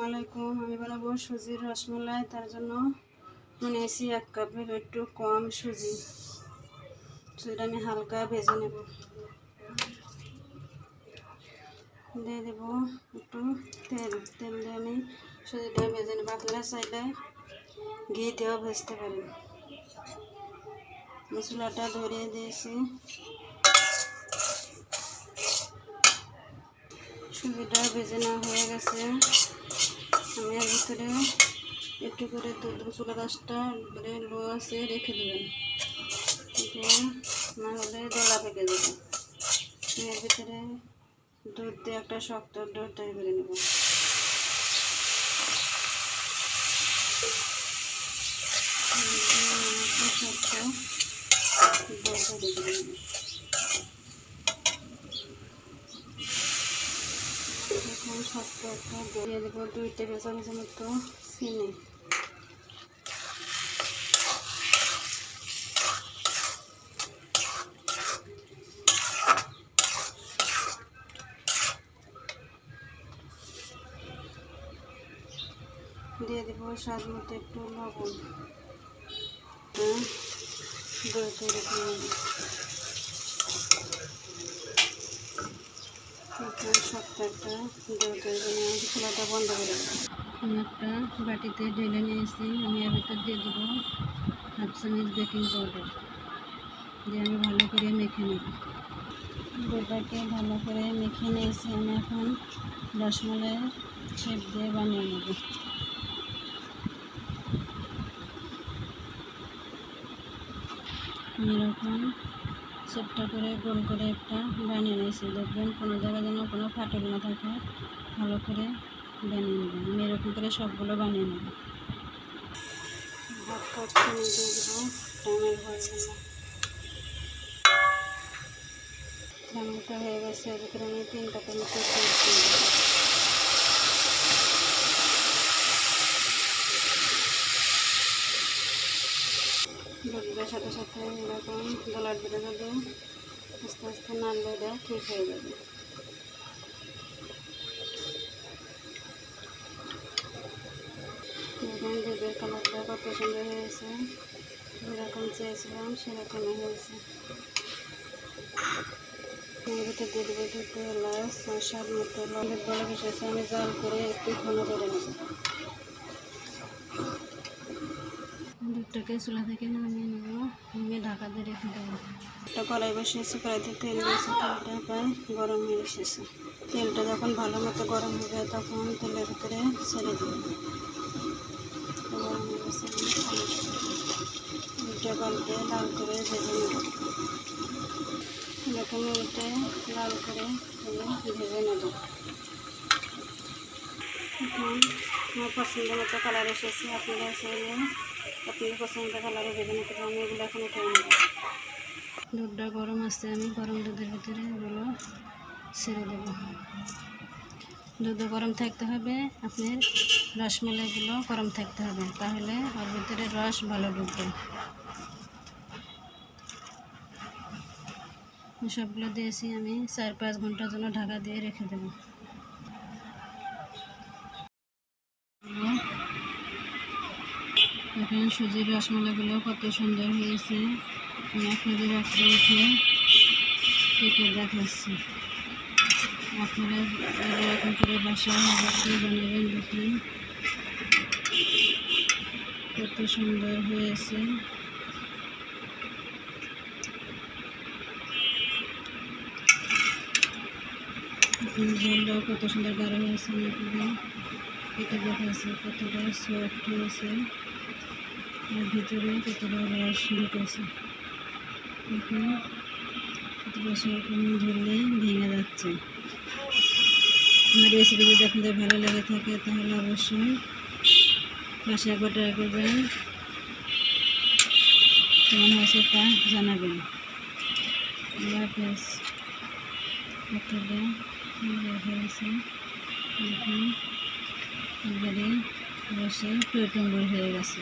আলাইকুম। আমি বানাবো সুজির রসমালাই। তার জন্য নিয়েছি 1 কাপের একটু কম সুজিটা আমি হালকা ভেজে নেব। দিয়ে দেব একটু তেল দিয়ে আমি সুজিটা ভেজে নেব। আপনারা চাইলে ঘি দিয়েও ভেজতে পারেন। মশলাটা ধরিয়ে দিয়েছি। সুজিটা ভেজে নেওয়া হয়ে গেছে। আমি এর ভিতরে একটু করে দুধ, চুলা আঁচটা লো আছে রেখে দেবেন, না হলে দলা পেকে যাবে। এর ভিতরে দুধ দিয়ে একটা শক্ত ডো তৈরি করে নেব। এখন শক্ত একটা দিয়ে দেবো 2 টেবিল চামচের মতো চিনি। দিয়ে দেবো স্বাদ মতো একটু লবণ। দই তৈরি করে নেব। শক্ত একটা দই তৈরি করে চুলাটা বন্ধ করে দেবো। আমি একটা বাটিতে ঢেলে নিয়েছি। আমি এর ভিতর দিয়ে দেবো 1/2 চামচ বেকিং পাউডার দিয়ে আমি ভালো করে মেখে নেব। দুধটাকে ভালো করে মেখে নিয়েছি। আমি এখন রসমালাইয়ের শেপ দিয়ে বানিয়ে নেব। এরকম শেপটা করে গোল করে একটা বানিয়ে নিয়েছি। দেখবেন কোনো জায়গায় যেন কোনো ফাটল না থাকে, ভালো করে বানিয়ে নেবেন। আমি এরকম করে সবগুলো বানিয়ে নেব। 1/2 কাপ চিনি দিয়ে দেবো। টাইমেরটা হয়ে গেছে। এর ভিতরে আমি 3 কাপের মতো দুধ দিয়ে দেবো। দুধের সাথে সাথে এরকম দলাট বেড়ে যাবে। আস্তে আস্তে নাড়লে এটা ঠিক হয়ে যাবে। দেখুন দুধের কালারটা কত সুন্দর হয়েছে। যেরকম চেয়েছিলাম সেরকমই হয়েছে। এর ভিতরে দিয়ে দেবো 2 এলাচ আর স্বাদ মতো লবণ। বলে বসেছে, আমি জাল করে একটু ঘন করে নেব। দুধটাকে চুলা থেকে নামিয়ে নেব। নিয়ে ঢাকা দিয়ে রেখে দেবো। একটা কড়াই বসিয়েছি, কড়াইতে তেল দিয়েছি। তেলটা প্রায় গরম হয়ে এসেছে। তেলটা যখন ভালো মতো গরম হবে তখন তেলের ভিতরে ছেড়ে দেবো। গরম হয়ে গেছে। উল্টে পাল্টে লাল করে ভেজে নেব। এরকম উল্টে লাল করে ভেজে নেব। এখন আমার পছন্দ মতো কালার এসেছে। আপনারা চাইলে আপনার পছন্দ কালারে ভেজে নিতে পারেন। আমি এগুলো এখন উঠে নেব। দুধটা গরম আছে। আমি গরম দুধের ভিতরে এগুলো ছেড়ে দেব। দুধ গরম থাকতে হবে, আপনার রসমালাইগুলো গরম থাকতে হবে, তাহলে ওর ভিতরে রস ভালো ঢুকবে। সবগুলো দিয়েছি। আমি 4-5 ঘন্টার জন্য ঢাকা দিয়ে রেখে দেব। এখন সুজির রসমালাইগুলো কত সুন্দর হয়েছে। আমি আপনাদের একটা উঠে কেটে দেখাচ্ছি। আপনারা এরকম করে বাসায় অবশ্যই বানাবেন। দেখুন কত সুন্দর হয়েছে। জলটাও কত সুন্দর গাঢ় হয়েছে। আমি আপনাদের কেটে দেখাচ্ছি কতটা সফট হয়েছে, আর ভিতরে কতটা রস ঢুকেছে। এখন কতটা সেরকম ধরলে ভেঙে যাচ্ছে। আমার রেসিপি যদি আপনাদের ভালো লেগে থাকে তাহলে অবশ্যই বাসায় একবার ট্রাই করবেন। কেমন হয়েছে তা জানাবেন। আল্লাহ হাফেজ। কতটা হয়েছে এখন একবারে রসে টইটুম্বুর হয়ে গেছে।